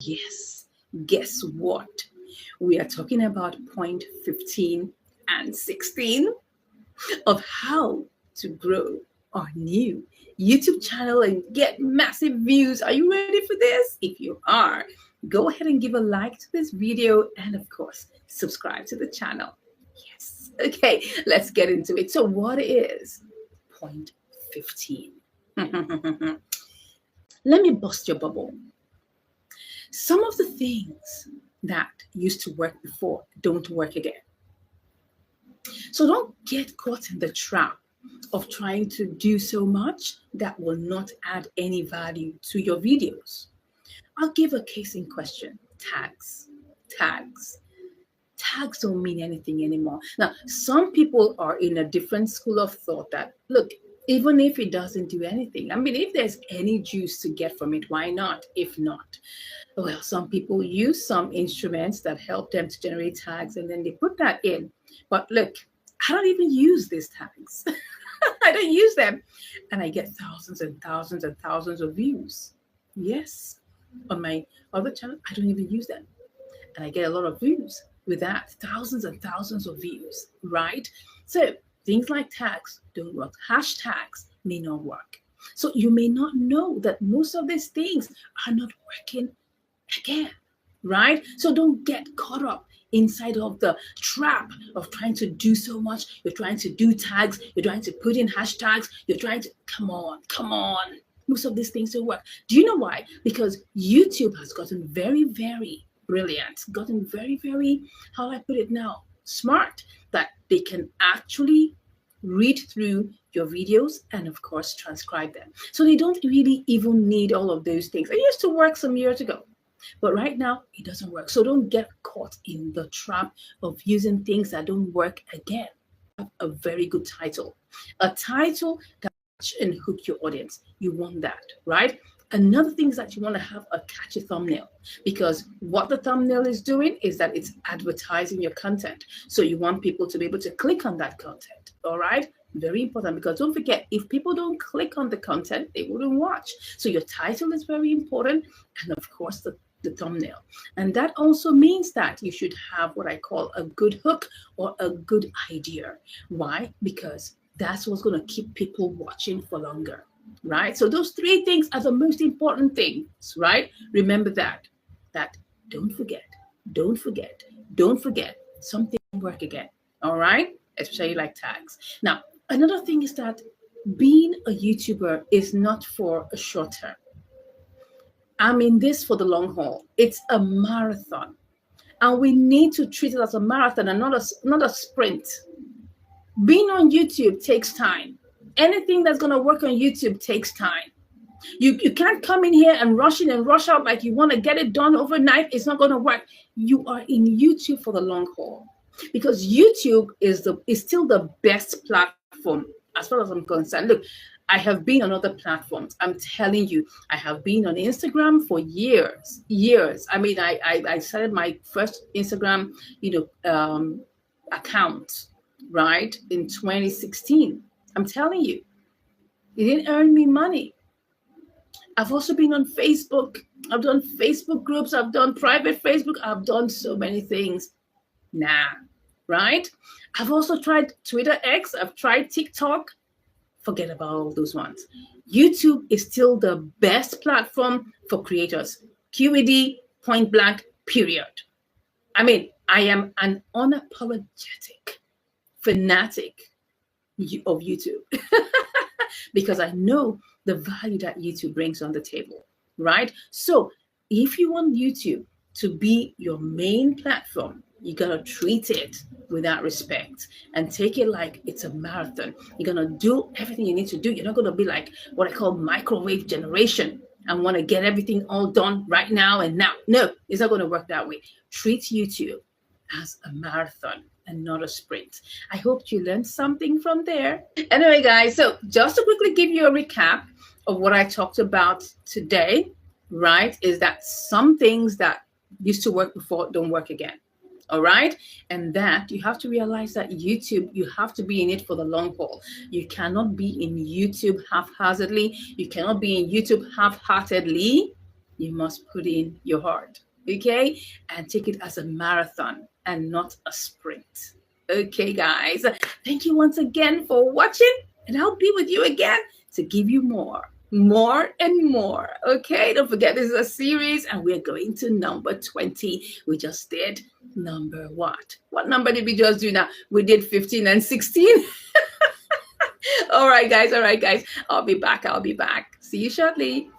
Yes, guess what? We are talking about point 15 and 16 of how to grow our new YouTube channel and get massive views. Are you ready for this? If you are, go ahead and give a like to this video and, of course, subscribe to the channel. Yes. Okay, let's get into it. So, what is point 15? Let me bust your bubble. Some of the things that used to work before don't work again. So don't get caught in the trap of trying to do so much that will not add any value to your videos. I'll give a case in question. Tags. Tags. Tags don't mean anything anymore. Now, some people are in a different school of thought that, look, even if it doesn't do anything, I mean, if there's any juice to get from it, why not? If not, well, some people use some instruments that help them to generate tags and then they put that in. But look, I don't even use these tags. I don't use them. And I get thousands and thousands and thousands of views. Yes. On my other channel, I don't even use them. And I get a lot of views with that. Thousands and thousands of views, right? So things like tags don't work. Hashtags may not work. So you may not know that most of these things are not working again, right? So don't get caught up inside of the trap of trying to do so much. You're trying to do tags, you're trying to put in hashtags, you're trying to, come on. Most of these things don't work. Do you know why? Because YouTube has gotten very, very brilliant, gotten very, very, how do I put it now, smart, that they can actually read through your videos and, of course, transcribe them. So they don't really even need all of those things. It used to work some years ago, but right now it doesn't work. So don't get caught in the trap of using things that don't work again. A very good title, a title that and hook your audience. You want that, right? Another thing is that you want to have a catchy thumbnail, because what the thumbnail is doing is that it's advertising your content. So you want people to be able to click on that content. All right. Very important, because don't forget, if people don't click on the content, they wouldn't watch. So your title is very important. And of course, the thumbnail. And that also means that you should have what I call a good hook or a good idea. Why? Because that's what's going to keep people watching for longer, right? So those three things are the most important things, right? Remember that don't forget, something will work again, all right? Especially like tags. Now, another thing is that being a YouTuber is not for a short term. I'm in this for the long haul. It's a marathon, and we need to treat it as a marathon and not a sprint. Being on YouTube takes time. Anything that's going to work on YouTube takes time. You can't come in here and rush in and rush out like you want to get it done overnight. It's not going to work. You are in YouTube for the long haul, because YouTube is still the best platform as far as I'm concerned. Look, I have been on other platforms. I'm telling you, I have been on Instagram for years. I mean, I started my first Instagram, account, right, in 2016. I'm telling you, it didn't earn me money. I've also been on Facebook. I've done Facebook groups. I've done private Facebook. I've done so many things. Right? I've also tried Twitter X. I've tried TikTok. Forget about all those ones. YouTube is still the best platform for creators. QED, point blank, period. I mean, I am an unapologetic fanatic of YouTube because I know the value that YouTube brings on the table, right? So if you want YouTube to be your main platform, you gotta treat it with that respect and take it like it's a marathon. You're gonna do everything you need to do. You're not gonna be like what I call microwave generation and want to get everything all done right now and now. No, it's not gonna work that way. Treat YouTube as a marathon and not a sprint. I hope you learned something from there. Anyway, guys, so just to quickly give you a recap of what I talked about today, right, is that some things that used to work before don't work again. All right. And that you have to realize that YouTube, you have to be in it for the long haul. You cannot be in YouTube haphazardly. You cannot be in YouTube half-heartedly, you must put in your heart, okay? And take it as a marathon and not a sprint. Okay, guys. Thank you once again for watching, and I'll be with you again to give you more and more. Okay, don't forget this is a series, and we're going to number 20. We just did number what? What number did we just do now? We did 15 and 16. All right, guys. I'll be back. See you shortly.